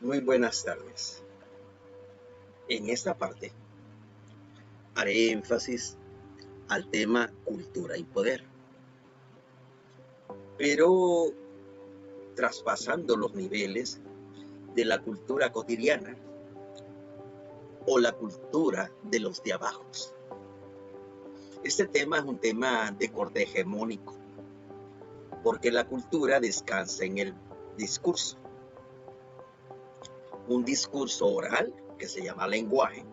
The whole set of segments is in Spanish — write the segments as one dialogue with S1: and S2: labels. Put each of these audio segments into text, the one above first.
S1: Muy buenas tardes. En esta parte haré énfasis al tema cultura y poder, pero traspasando los niveles de la cultura cotidiana o la cultura de los de abajo. Este tema es un tema de corte hegemónico, porque la cultura descansa en el discurso. Un discurso oral, que se llama lenguaje,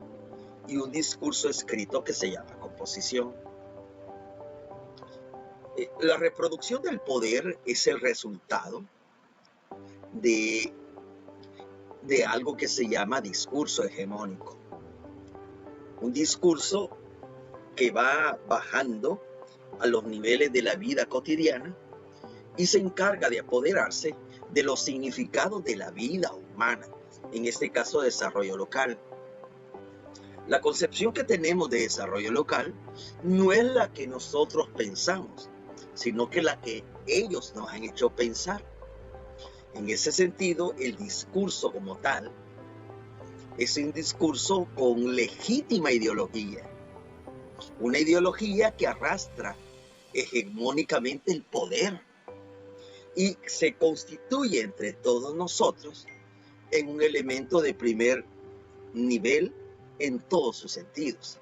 S1: y un discurso escrito que se llama composición. La reproducción del poder es el resultado de algo que se llama discurso hegemónico. Un discurso que va bajando a los niveles de la vida cotidiana y se encarga de apoderarse de los significados de la vida humana, en este caso desarrollo local. La concepción que tenemos de desarrollo local no es la que nosotros pensamos, sino que la que ellos nos han hecho pensar. En ese sentido, el discurso como tal es un discurso con legítima ideología, una ideología que arrastra hegemónicamente el poder y se constituye entre todos nosotros en un elemento de primer nivel en todos sus sentidos.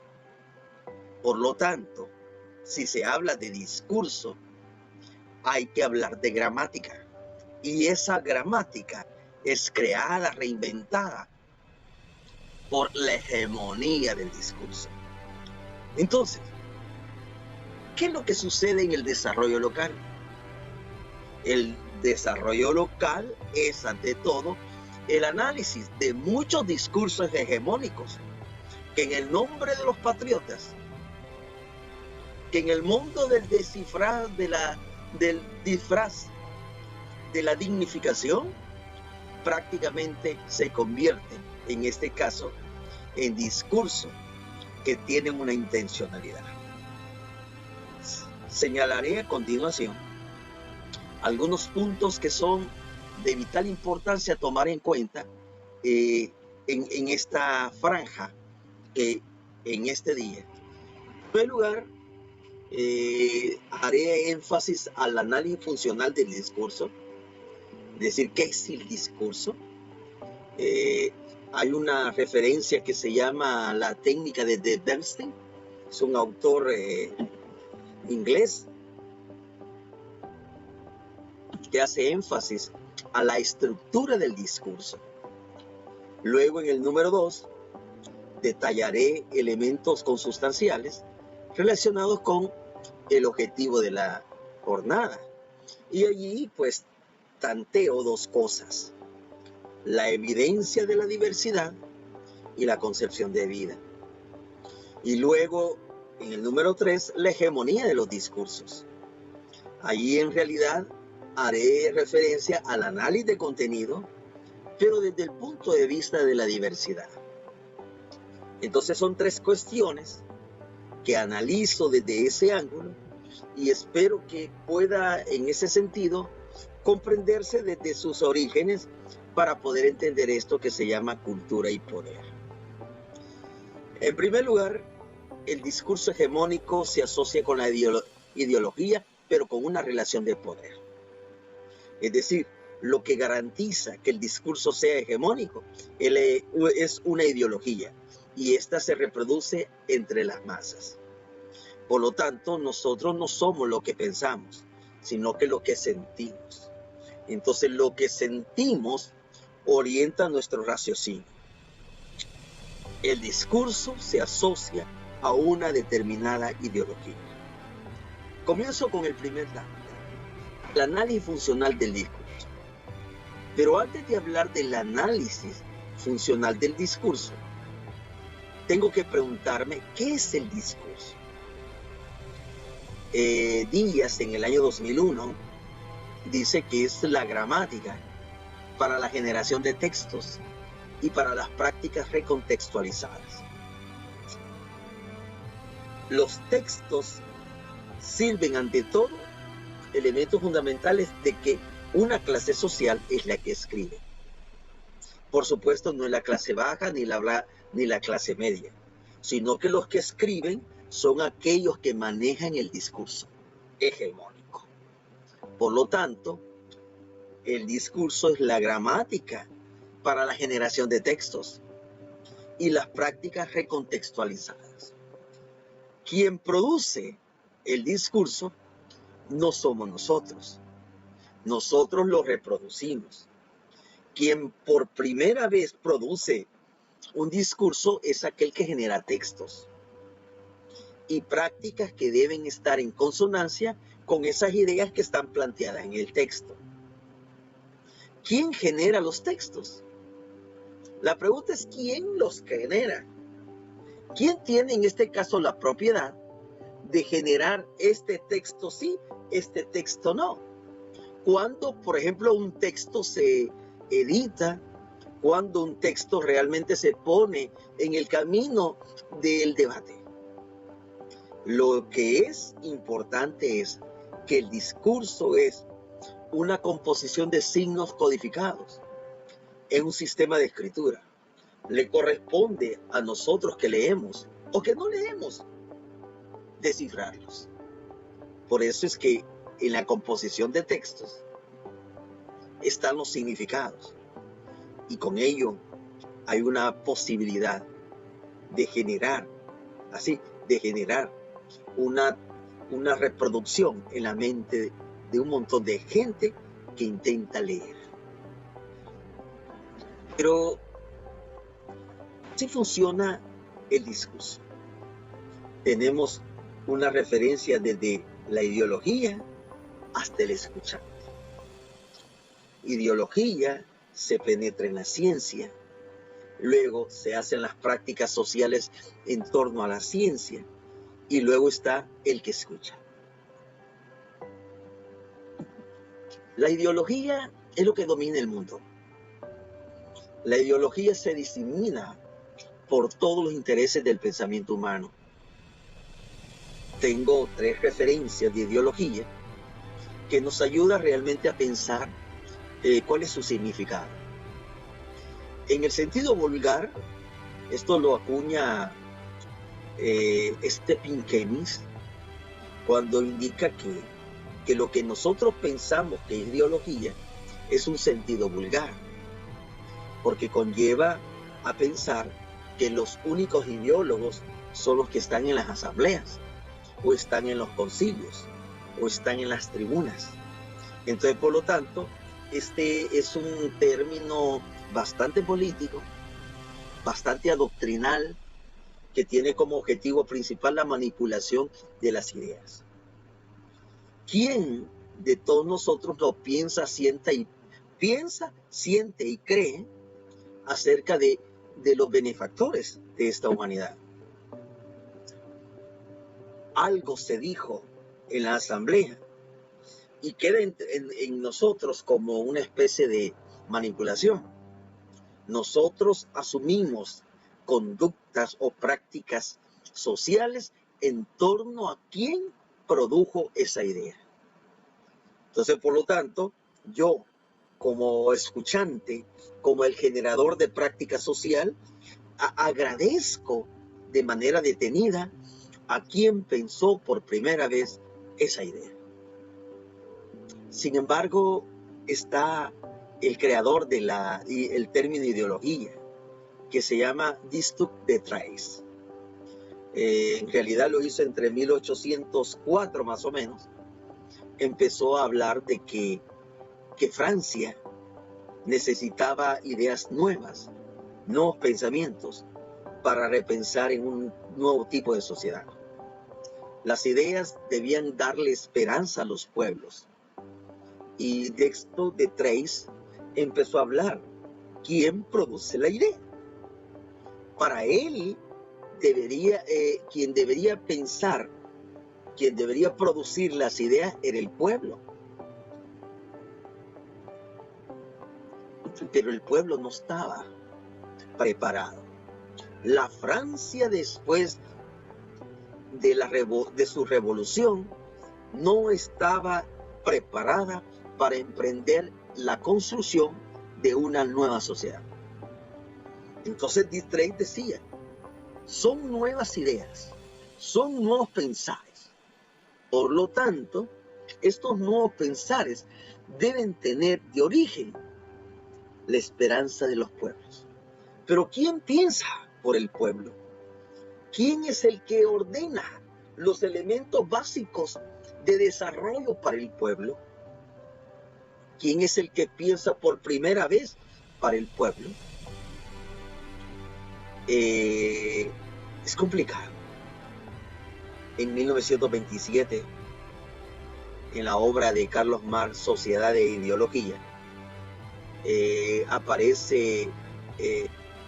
S1: Por lo tanto, si se habla de discurso, hay que hablar de gramática. Y esa gramática es creada, reinventada por la hegemonía del discurso. Entonces, ¿qué es lo que sucede en el desarrollo local? El desarrollo local es, ante todo, el análisis de muchos discursos hegemónicos que en el nombre de los patriotas, que en el mundo del descifrar, del disfraz, de la dignificación, prácticamente se convierten, en este caso, en discursos que tienen una intencionalidad. Señalaré a continuación algunos puntos que son de vital importancia a tomar en cuenta en esta franja, en este día. En primer lugar, haré énfasis al análisis funcional del discurso, es decir, ¿qué es el discurso? Hay una referencia que se llama la técnica de Bernstein, es un autor inglés que hace énfasis a la estructura del discurso. Luego, en el número 2, detallaré elementos consustanciales relacionados con el objetivo de la jornada. Y allí, pues, tanteo dos cosas: la evidencia de la diversidad y la concepción de vida. Y luego, en el número 3, la hegemonía de los discursos. Allí, en realidad, haré referencia al análisis de contenido, pero desde el punto de vista de la diversidad. Entonces son tres cuestiones que analizo desde ese ángulo y espero que pueda, en ese sentido, comprenderse desde sus orígenes para poder entender esto que se llama cultura y poder. En primer lugar, el discurso hegemónico se asocia con la ideología, pero con una relación de poder. Es decir, lo que garantiza que el discurso sea hegemónico es una ideología, y esta se reproduce entre las masas. Por lo tanto, nosotros no somos lo que pensamos, sino que lo que sentimos. Entonces, lo que sentimos orienta nuestro raciocinio. El discurso se asocia a una determinada ideología. Comienzo con el primer dato, el análisis funcional del discurso. Pero antes de hablar del análisis funcional del discurso, tengo que preguntarme, ¿qué es el discurso? Díaz, en el año 2001, dice que es la gramática para la generación de textos y para las prácticas recontextualizadas. Los textos sirven, ante todo, elementos fundamentales de que una clase social es la que escribe. Por supuesto, no es la clase baja ni la clase media, sino que los que escriben son aquellos que manejan el discurso hegemónico. Por lo tanto, el discurso es la gramática para la generación de textos y las prácticas recontextualizadas. Quien produce el discurso no somos nosotros. Nosotros lo reproducimos. Quien por primera vez produce un discurso es aquel que genera textos y prácticas que deben estar en consonancia con esas ideas que están planteadas en el texto. ¿Quién genera los textos? La pregunta es ¿quién los genera? ¿Quién tiene en este caso la propiedad de generar este texto sí, este texto no? Cuando, por ejemplo, un texto se edita, cuando un texto realmente se pone en el camino del debate. Lo que es importante es que el discurso es una composición de signos codificados en un sistema de escritura. Le corresponde a nosotros que leemos o que no leemos descifrarlos. Por eso es que en la composición de textos están los significados y con ello hay una posibilidad de generar, una reproducción en la mente de un montón de gente que intenta leer. Pero sí funciona el discurso. Tenemos una referencia desde la ideología hasta el escuchante. Ideología se penetra en la ciencia, luego se hacen las prácticas sociales en torno a la ciencia y luego está el que escucha. La ideología es lo que domina el mundo. La ideología se disemina por todos los intereses del pensamiento humano. Tengo 3 referencias de ideología que nos ayudan realmente a pensar cuál es su significado. En el sentido vulgar, esto lo acuña Stephen Keynes cuando indica que lo que nosotros pensamos que es ideología es un sentido vulgar, porque conlleva a pensar que los únicos ideólogos son los que están en las asambleas, o están en los concilios, o están en las tribunas. Entonces, por lo tanto, este es un término bastante político, bastante adoctrinal, que tiene como objetivo principal la manipulación de las ideas. ¿Quién de todos nosotros no piensa, siente y cree acerca de los benefactores de esta humanidad? Algo se dijo en la asamblea y queda en nosotros como una especie de manipulación. Nosotros asumimos conductas o prácticas sociales en torno a quién produjo esa idea. Entonces, por lo tanto, yo como escuchante, como el generador de práctica social, agradezco de manera detenida a quien pensó por primera vez esa idea. Sin embargo, está el creador el término ideología, que se llama Distuc de Traes. En realidad lo hizo entre 1804 más o menos. Empezó a hablar de que Francia necesitaba ideas nuevas, nuevos pensamientos para repensar en un nuevo tipo de sociedad. Las ideas debían darle esperanza a los pueblos. Y Distuc de Traes empezó a hablar. ¿Quién produce la idea? Para él, quien debería pensar, quien debería producir las ideas era el pueblo. Pero el pueblo no estaba preparado. La Francia, después de su revolución, no estaba preparada para emprender la construcción de una nueva sociedad. Entonces Drake decía, son nuevas ideas, son nuevos pensares. Por lo tanto, estos nuevos pensares deben tener de origen la esperanza de los pueblos. Pero ¿quién piensa por el pueblo? ¿Quién es el que ordena los elementos básicos de desarrollo para el pueblo? ¿Quién es el que piensa por primera vez para el pueblo? Es complicado. En 1927, en la obra de Carlos Marx, Sociedad e Ideología, aparece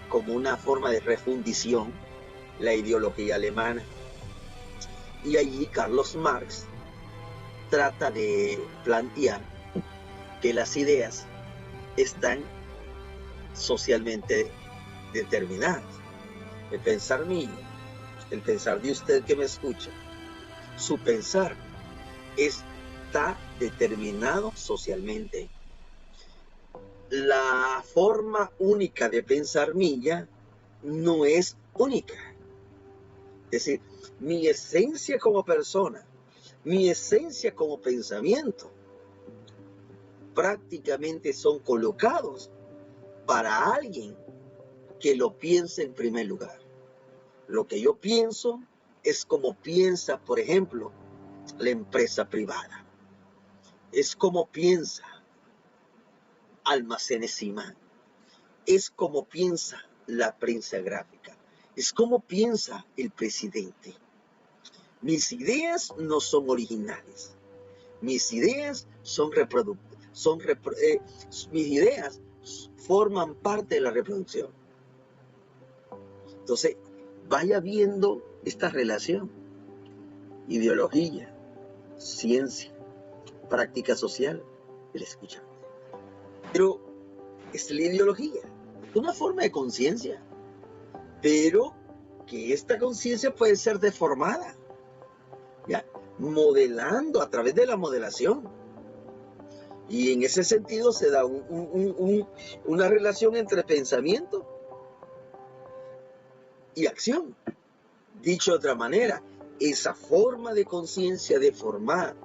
S1: como una forma de refundición la ideología alemana. Y allí Carlos Marx trata de plantear que las ideas están socialmente determinadas. El pensar mío, el pensar de usted que me escucha, su pensar está determinado socialmente. La forma única de pensar mía no es única. Es decir, mi esencia como persona, mi esencia como pensamiento, prácticamente son colocados para alguien que lo piense en primer lugar. Lo que yo pienso es como piensa, por ejemplo, la empresa privada. Es como piensa Almacenes Imán. Es como piensa la prensa gráfica. Es como piensa el presidente. Mis ideas no son originales. Mis ideas son mis ideas forman parte de la reproducción. Entonces, vaya viendo esta relación. Ideología, ciencia, práctica social, el escuchar. Pero es la ideología, una forma de conciencia, pero que esta conciencia puede ser deformada, ¿ya? Modelando a través de la modelación. Y en ese sentido se da una relación entre pensamiento y acción. Dicho de otra manera, esa forma de conciencia deformada,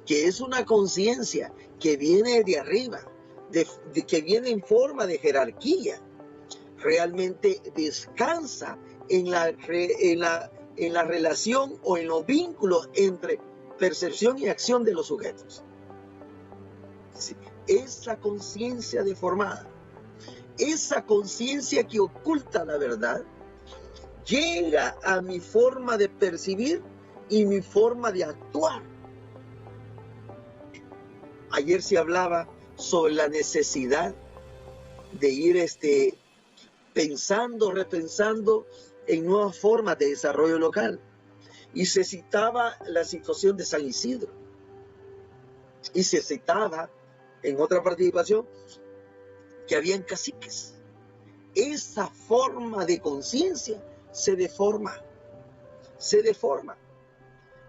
S1: que es una conciencia que viene de arriba, que viene en forma de jerarquía, realmente descansa en la relación o en los vínculos entre percepción y acción de los sujetos. Esa conciencia deformada, esa conciencia que oculta la verdad, llega a mi forma de percibir y mi forma de actuar. Ayer se hablaba sobre la necesidad de ir pensando, repensando en nuevas formas de desarrollo local. Y se citaba la situación de San Isidro. Y se citaba en otra participación que habían caciques. Esa forma de conciencia se deforma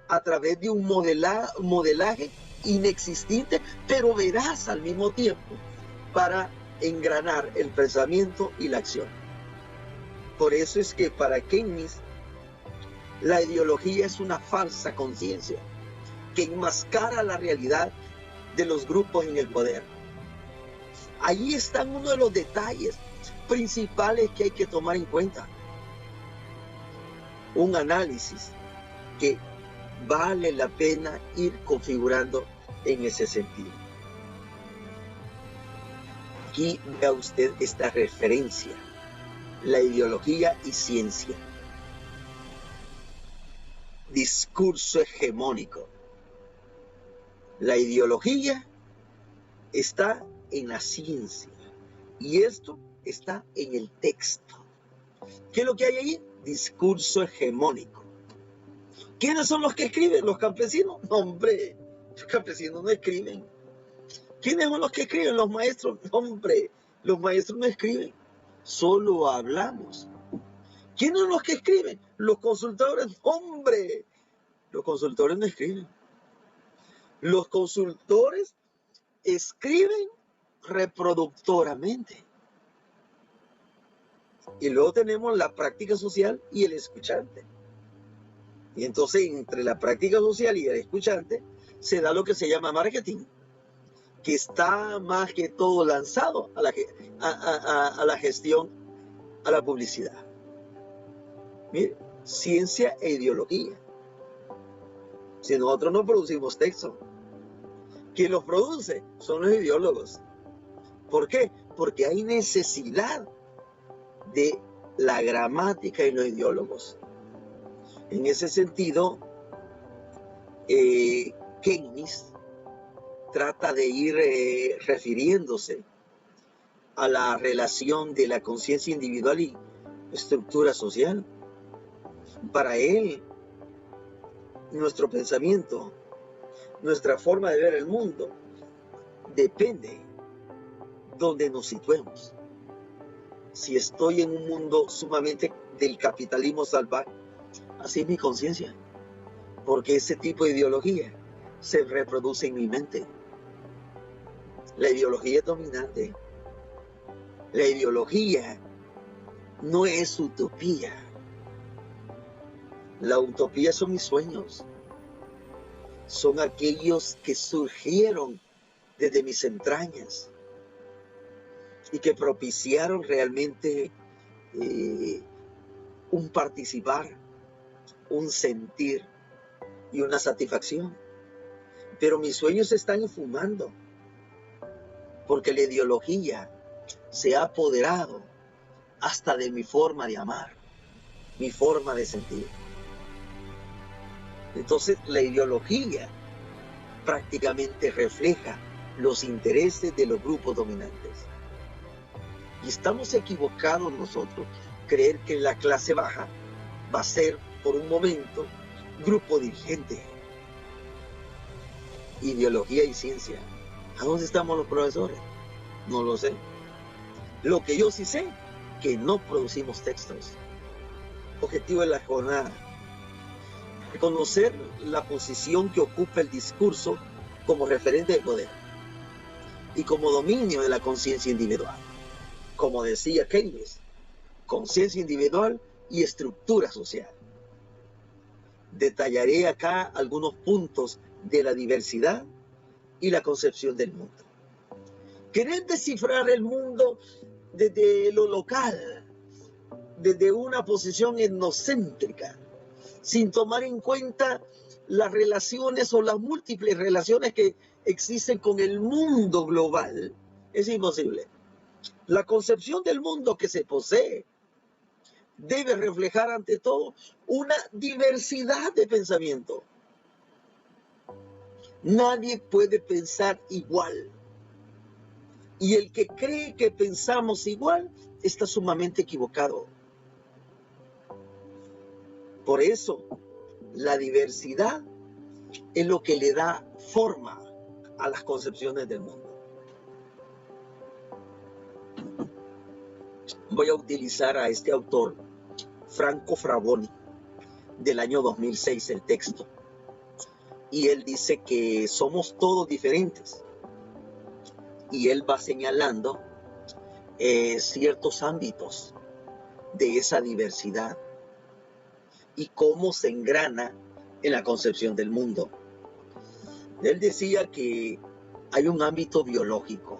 S1: a través de un modelaje inexistente, pero veraz al mismo tiempo, para engranar el pensamiento y la acción. Por eso es que para Keynes la ideología es una falsa conciencia que enmascara la realidad de los grupos en el poder. Ahí están uno de los detalles principales que hay que tomar en cuenta. Un análisis que vale la pena ir configurando en ese sentido. Aquí vea usted esta referencia, la ideología y ciencia. Discurso hegemónico. La ideología está en la ciencia y esto está en el texto. ¿Qué es lo que hay ahí? Discurso hegemónico. ¿Quiénes son los que escriben? ¿Los campesinos? No, hombre, los campesinos no escriben. ¿Quiénes son los que escriben? Los maestros. No, hombre, los maestros no escriben. Solo hablamos. ¿Quiénes son los que escriben? Los consultores. No, hombre, los consultores no escriben. Los consultores escriben reproductoramente. Y luego tenemos la práctica social y el escuchante. Y entonces entre la práctica social y el escuchante se da lo que se llama marketing, que está más que todo lanzado a la gestión, a la publicidad. Mire, ciencia e ideología. Si nosotros no producimos texto, quien los produce son los ideólogos. ¿Por qué? Porque hay necesidad de la gramática y los ideólogos. En ese sentido, Keynes trata de ir refiriéndose a la relación de la conciencia individual y estructura social. Para él, nuestro pensamiento, nuestra forma de ver el mundo, depende donde nos situemos. Si estoy en un mundo sumamente del capitalismo salvaje, así es mi conciencia, porque ese tipo de ideología se reproduce en mi mente. La ideología es dominante. La ideología no es utopía. La utopía son mis sueños. Son aquellos que surgieron desde mis entrañas y que propiciaron realmente un participar, un sentir y una satisfacción. Pero mis sueños se están esfumando porque la ideología se ha apoderado hasta de mi forma de amar, mi forma de sentir. Entonces la ideología prácticamente refleja los intereses de los grupos dominantes. Y estamos equivocados nosotros creer que la clase baja va a ser por un momento grupo dirigente. Ideología y ciencia. ¿A dónde estamos los profesores? No lo sé. Lo que yo sí sé, que no producimos textos. Objetivo de la jornada: reconocer la posición que ocupa el discurso como referente de poder y como dominio de la conciencia individual. Como decía Keynes, conciencia individual y estructura social. Detallaré acá algunos puntos de la diversidad y la concepción del mundo. Querer descifrar el mundo desde lo local, desde una posición etnocéntrica, sin tomar en cuenta las relaciones o las múltiples relaciones que existen con el mundo global, es imposible. La concepción del mundo que se posee debe reflejar ante todo una diversidad de pensamiento. Nadie puede pensar igual. Y el que cree que pensamos igual está sumamente equivocado. Por eso, la diversidad es lo que le da forma a las concepciones del mundo. Voy a utilizar a este autor, Franco Fraboni, del año 2006, el texto. Y él dice que somos todos diferentes. Y él va señalando ciertos ámbitos de esa diversidad y cómo se engrana en la concepción del mundo. Él decía que hay un ámbito biológico,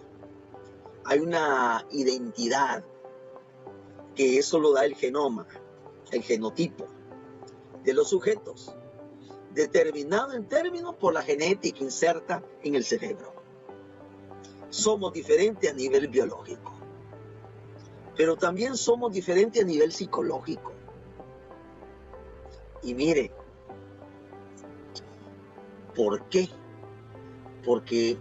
S1: hay una identidad, que eso lo da el genoma, el genotipo de los sujetos, determinado en términos por la genética inserta en el cerebro. Somos diferentes a nivel biológico, pero también somos diferentes a nivel psicológico. Y mire, ¿por qué? Porque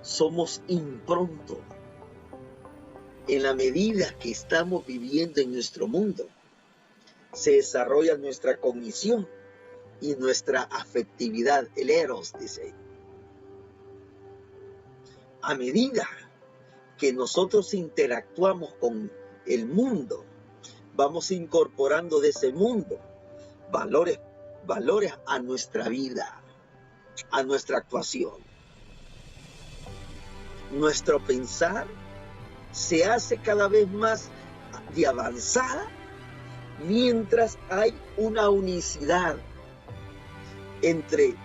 S1: somos improntos. En la medida que estamos viviendo en nuestro mundo, se desarrolla nuestra cognición y nuestra afectividad, el eros, dice. A medida que nosotros interactuamos con el mundo, vamos incorporando de ese mundo valores a nuestra vida, a nuestra actuación. Nuestro pensar se hace cada vez más de avanzada, mientras hay una unicidad entre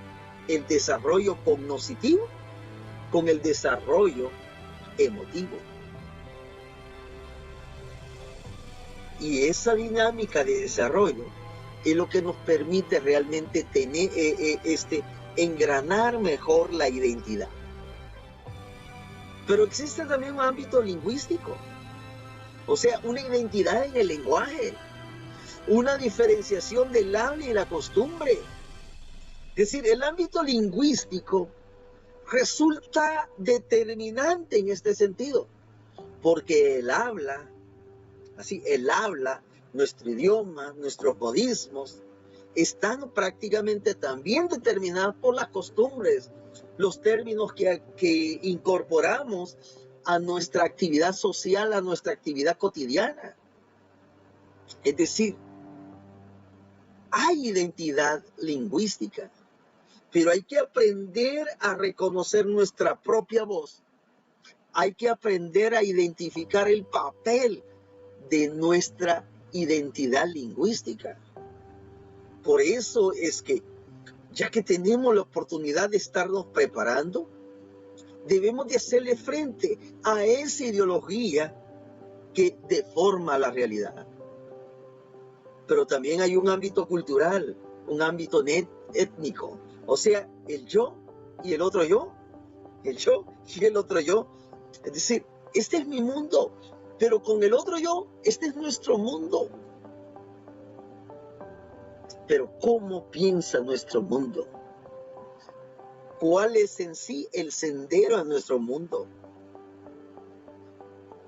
S1: el desarrollo cognoscitivo con el desarrollo emotivo. Y esa dinámica de desarrollo es lo que nos permite realmente tener, engranar mejor la identidad. Pero existe también un ámbito lingüístico, o sea, una identidad en el lenguaje, una diferenciación del habla y la costumbre. Es decir, el ámbito lingüístico resulta determinante en este sentido, porque el habla, nuestro idioma, nuestros modismos, están prácticamente también determinados por las costumbres, los términos que incorporamos a nuestra actividad social, a nuestra actividad cotidiana. Es decir, hay identidad lingüística, pero hay que aprender a reconocer nuestra propia voz. Hay que aprender a identificar el papel de nuestra identidad lingüística. Por eso es que, ya que tenemos la oportunidad de estarnos preparando, debemos de hacerle frente a esa ideología que deforma la realidad. Pero también hay un ámbito cultural, un ámbito étnico, o sea, el yo y el otro yo, el yo y el otro yo. Es decir, este es mi mundo, pero con el otro yo, este es nuestro mundo. Pero ¿cómo piensa nuestro mundo? ¿Cuál es en sí el sendero a nuestro mundo?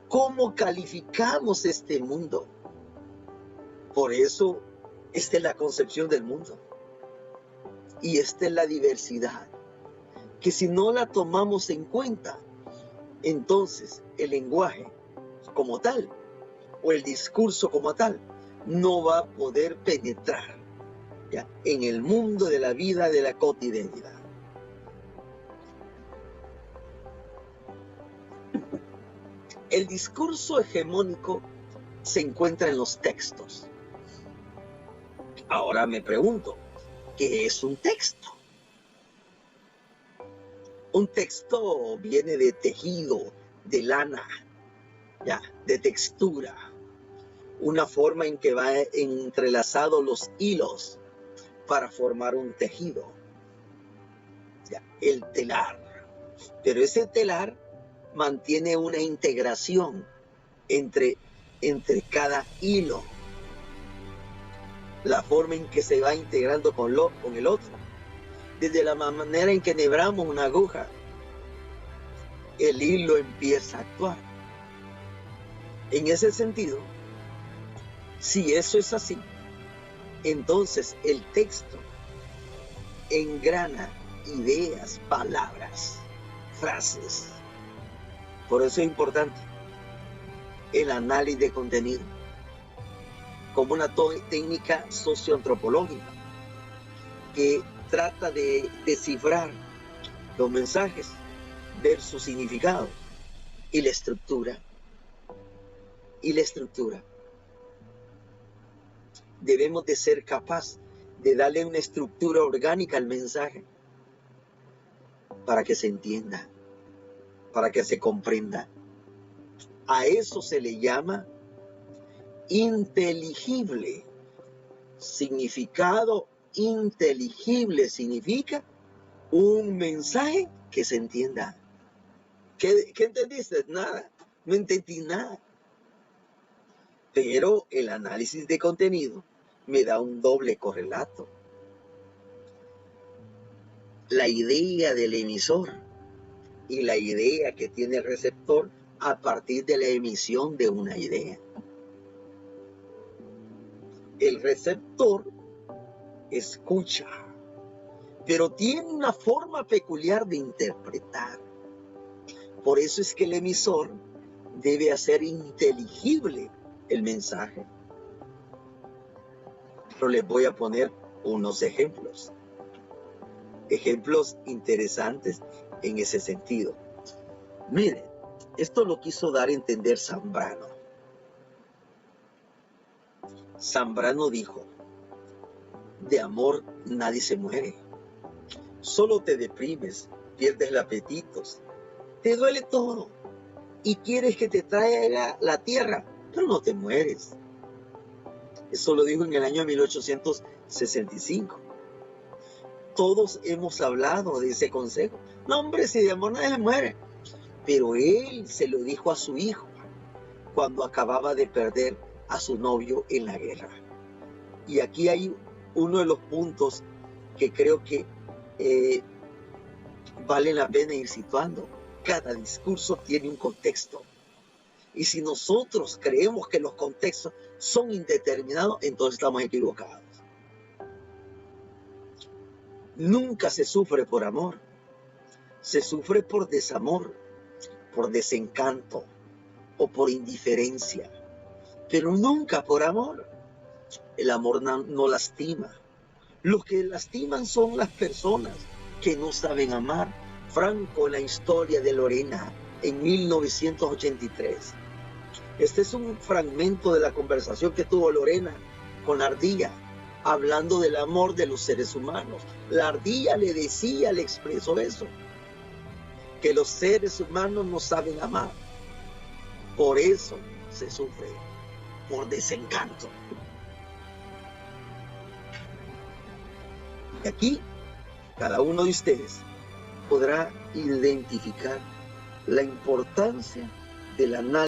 S1: ¿Cómo calificamos este mundo? Por eso, esta es la concepción del mundo. Y esta es la diversidad, que si no la tomamos en cuenta, entonces el lenguaje como tal, o el discurso como tal, no va a poder penetrar ¿ya? En el mundo de la vida, de la cotidianidad. El discurso hegemónico se encuentra en los textos. Ahora me pregunto, ¿qué es un texto? Un texto viene de tejido, de lana, ¿ya? De textura, una forma en que va entrelazados los hilos para formar un tejido, ¿ya? El telar. Pero ese telar mantiene una integración entre cada hilo, la forma en que se va integrando con el otro. Desde la manera en que enhebramos una aguja, el hilo empieza a actuar. En ese sentido, si eso es así, entonces el texto engrana ideas, palabras, frases. Por eso es importante el análisis de contenido como una técnica socioantropológica que trata de descifrar los mensajes, ver su significado y la estructura. Debemos de ser capaces de darle una estructura orgánica al mensaje para que se entienda, para que se comprenda. A eso se le llama inteligible. Significado inteligible significa un mensaje que se entienda. ¿Qué entendiste? Nada, no entendí nada. Pero el análisis de contenido me da un doble correlato. La idea del emisor y la idea que tiene el receptor a partir de la emisión de una idea. El receptor escucha, pero tiene una forma peculiar de interpretar. Por eso es que el emisor debe hacer inteligible el mensaje. Pero les voy a poner unos ejemplos interesantes en ese sentido. Miren, esto lo quiso dar a entender Zambrano. Zambrano dijo: de amor nadie se muere, solo te deprimes, pierdes el apetito, te duele todo y quieres que te traiga la tierra, pero no te mueres. Eso lo dijo en el año 1865. Todos hemos hablado de ese consejo. No, hombre, si de amor nadie se muere. Pero él se lo dijo a su hijo cuando acababa de perder a su novio en la guerra. Y aquí hay uno de los puntos que creo que vale la pena ir situando. Cada discurso tiene un contexto. Y si nosotros creemos que los contextos son indeterminados, entonces estamos equivocados. Nunca se sufre por amor. Se sufre por desamor, por desencanto o por indiferencia, pero nunca por amor. El amor no lastima. Los que lastiman son las personas que no saben amar. Franco, en la historia de Lorena, en 1983. Este es un fragmento de la conversación que tuvo Lorena con la ardilla, hablando del amor de los seres humanos. La ardilla le expresó eso, que los seres humanos no saben amar. Por eso se sufre, por desencanto. Y aquí, cada uno de ustedes podrá identificar la importancia del análisis